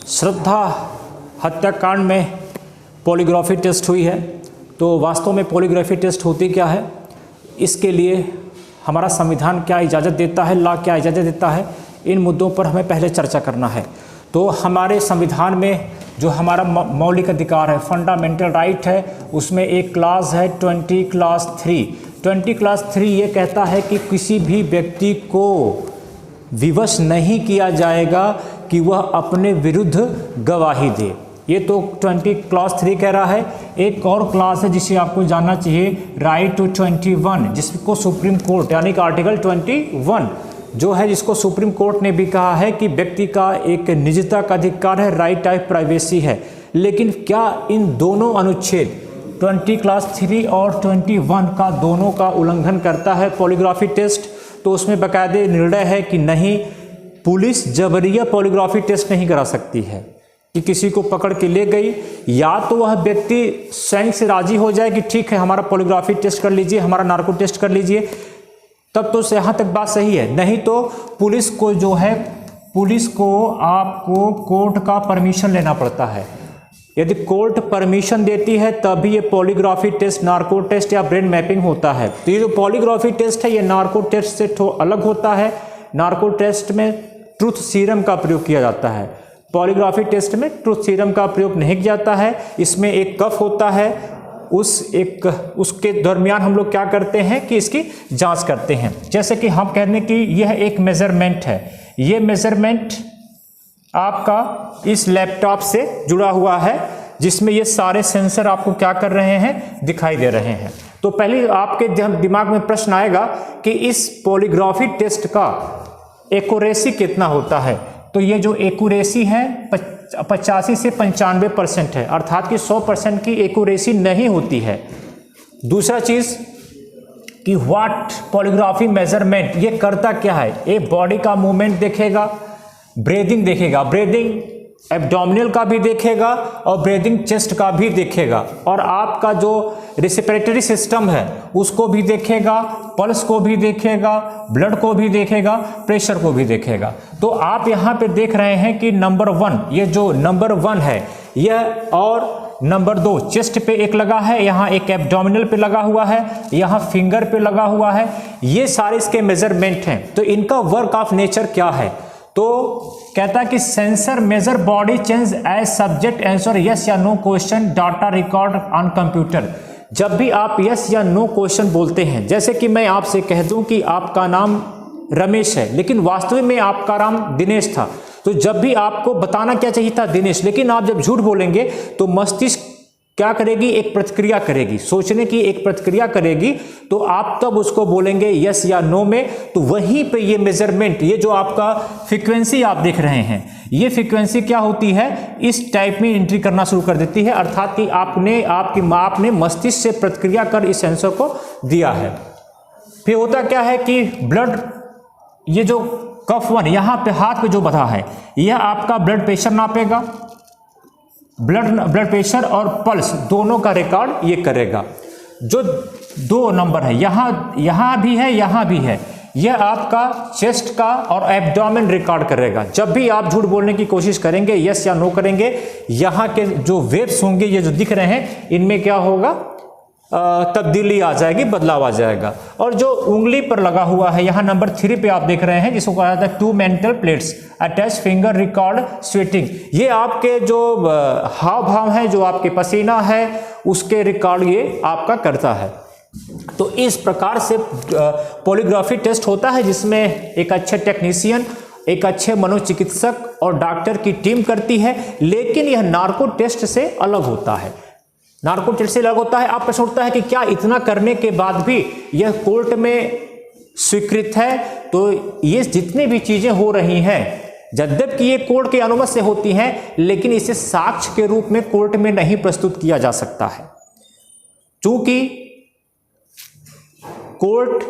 श्रद्धा हत्याकांड में polygraphy test हुई है। तो वास्तव में पॉलीग्राफी टेस्ट होती क्या है, इसके लिए हमारा संविधान क्या इजाज़त देता है, लॉ क्या इजाज़त देता है, इन मुद्दों पर हमें पहले चर्चा करना है। तो हमारे संविधान में जो हमारा मौलिक अधिकार है, फंडामेंटल राइट है, उसमें एक क्लास है 20 क्लास 3। 20 क्लास 3 ये कहता है कि किसी भी व्यक्ति को विवश नहीं किया जाएगा कि वह अपने विरुद्ध गवाही दे। ये तो 20 क्लास 3 कह रहा है। एक और क्लास है जिसे आपको जानना चाहिए, राइट टू 21, जिसको सुप्रीम कोर्ट यानी कि आर्टिकल 21 जो है, जिसको सुप्रीम कोर्ट ने भी कहा है कि व्यक्ति का एक निजता का अधिकार है, राइट टाइप प्राइवेसी है। लेकिन क्या इन दोनों अनुच्छेद 20 क्लास 3 और 21 का दोनों का उल्लंघन करता है पॉलीग्राफी टेस्ट? तो उसमें बाकायदे निर्णय है कि नहीं, पुलिस जबरिया पॉलीग्राफी टेस्ट नहीं करा सकती है कि किसी को पकड़ के ले गई, या तो वह व्यक्ति स्वयं से राजी हो जाए कि ठीक है हमारा पॉलीग्राफी टेस्ट कर लीजिए, हमारा नार्को टेस्ट कर लीजिए, तब तो यहाँ तक बात सही है। नहीं तो पुलिस को जो है, पुलिस को आपको कोर्ट का परमिशन लेना पड़ता है। यदि कोर्ट परमिशन देती है तभी ये पॉलीग्राफी टेस्ट, नार्को टेस्ट या ब्रेन मैपिंग होता है। तो ये जो पॉलीग्राफी टेस्ट है ये नार्को टेस्ट से अलग होता है। नार्को टेस्ट में ट्रूथ सीरम का प्रयोग किया जाता है, पॉलीग्राफी टेस्ट में ट्रूथ सीरम का प्रयोग नहीं किया जाता है। इसमें एक कफ होता है, उसके दरमियान हम लोग क्या करते हैं कि इसकी जांच करते हैं। जैसे कि हम कहते हैं कि यह एक मेजरमेंट है, ये मेजरमेंट आपका इस लैपटॉप से जुड़ा हुआ है, जिसमें ये सारे सेंसर आपको क्या कर रहे हैं, दिखाई दे रहे हैं। तो पहले आपके दिमाग में प्रश्न आएगा कि इस पॉलीग्राफी टेस्ट का एक्यूरेसी कितना होता है। तो ये जो एक्यूरेसी है 85 से 95% है, अर्थात कि 100% की एक्यूरेसी नहीं होती है। दूसरा चीज कि व्हाट पॉलीग्राफी मेजरमेंट ये करता क्या है, ये बॉडी का मूवमेंट देखेगा, ब्रीदिंग देखेगा, ब्रीदिंग एब्डोमिनल का भी देखेगा और ब्रीदिंग चेस्ट का भी देखेगा, और आपका जो रेस्पिरेटरी सिस्टम है उसको भी देखेगा, पल्स को भी देखेगा, ब्लड को भी देखेगा, प्रेशर को भी देखेगा। तो आप यहाँ पे देख रहे हैं कि नंबर 1, ये जो नंबर 1 है यह, और नंबर 2 चेस्ट पे एक लगा है, यहाँ एक एब्डोमिनल पे लगा हुआ है, यहाँ फिंगर पे लगा हुआ है। ये सारे इसके मेजरमेंट हैं। तो इनका वर्क ऑफ नेचर क्या है, तो कहता है कि sensor measure body change as subject answer yes या no question data record on computer. जब भी आप यस या नो क्वेश्चन बोलते हैं, जैसे कि मैं आपसे कह दूं कि आपका नाम रमेश है लेकिन वास्तविक में आपका नाम दिनेश था, तो जब भी आपको बताना क्या चाहिए था, दिनेश, लेकिन आप जब झूठ बोलेंगे तो मस्तिष्क क्या करेगी, एक प्रतिक्रिया करेगी, सोचने की एक प्रतिक्रिया करेगी। तो आप तब उसको बोलेंगे यस या नो में। तो वहीं पे ये मेजरमेंट, ये जो आपका फ्रीक्वेंसी आप देख रहे हैं, ये फ्रीक्वेंसी क्या होती है, इस टाइप में एंट्री करना शुरू कर देती है, अर्थात कि आपने मस्तिष्क से प्रतिक्रिया कर इस सेंसर को दिया है। फिर होता क्या है कि ब्लड, ये जो कफ 1 यहाँ पे हाथ पे जो बधा है, यह आपका ब्लड प्रेशर नापेगा, ब्लड प्रेशर और पल्स दोनों का रिकॉर्ड ये करेगा। जो 2 नंबर है, यहाँ भी है, यहाँ भी है, यह आपका चेस्ट का और एब्डोमेन रिकॉर्ड करेगा। जब भी आप झूठ बोलने की कोशिश करेंगे, यस या नो करेंगे, यहाँ के जो वेव्स होंगे, ये जो दिख रहे हैं, इनमें क्या होगा, तब्दीली आ जाएगी, बदलाव आ जाएगा। और जो उंगली पर लगा हुआ है, यहाँ नंबर 3 पे आप देख रहे हैं, जिसको कहा जाता है 2 mental plates attach finger record sweating. ये आपके जो हाव भाव है, जो आपके पसीना है, उसके रिकॉर्ड ये आपका करता है। तो इस प्रकार से पॉलीग्राफी टेस्ट होता है, जिसमें एक अच्छे टेक्नीशियन, एक अच्छे मनोचिकित्सक और डॉक्टर की टीम करती है। लेकिन यह नार्को टेस्ट से अलग होता है, नार्को टेस्ट से अलग होता है। आप प्रश्न उठता है कि क्या इतना करने के बाद भी यह कोर्ट में स्वीकृत है? तो ये जितनी भी चीजें हो रही हैं, यद्यपि ये कोर्ट की अनुमति से होती हैं, लेकिन इसे साक्ष्य के रूप में कोर्ट में नहीं प्रस्तुत किया जा सकता है, क्योंकि कोर्ट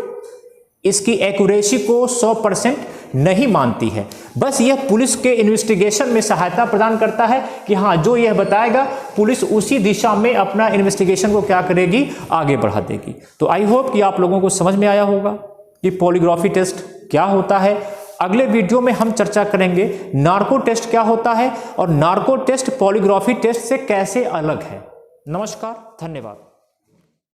इसकी एक्यूरेसी को 100% नहीं मानती है। बस यह पुलिस के इन्वेस्टिगेशन में सहायता प्रदान करता है कि हाँ, जो यह बताएगा पुलिस उसी दिशा में अपना इन्वेस्टिगेशन को क्या करेगी, आगे बढ़ा देगी। तो आई होप कि आप लोगों को समझ में आया होगा कि पॉलीग्राफी टेस्ट क्या होता है अगले वीडियो में हम चर्चा करेंगे नार्को टेस्ट क्या होता है और नार्को टेस्ट पॉलीग्राफी टेस्ट से कैसे अलग है। नमस्कार, धन्यवाद।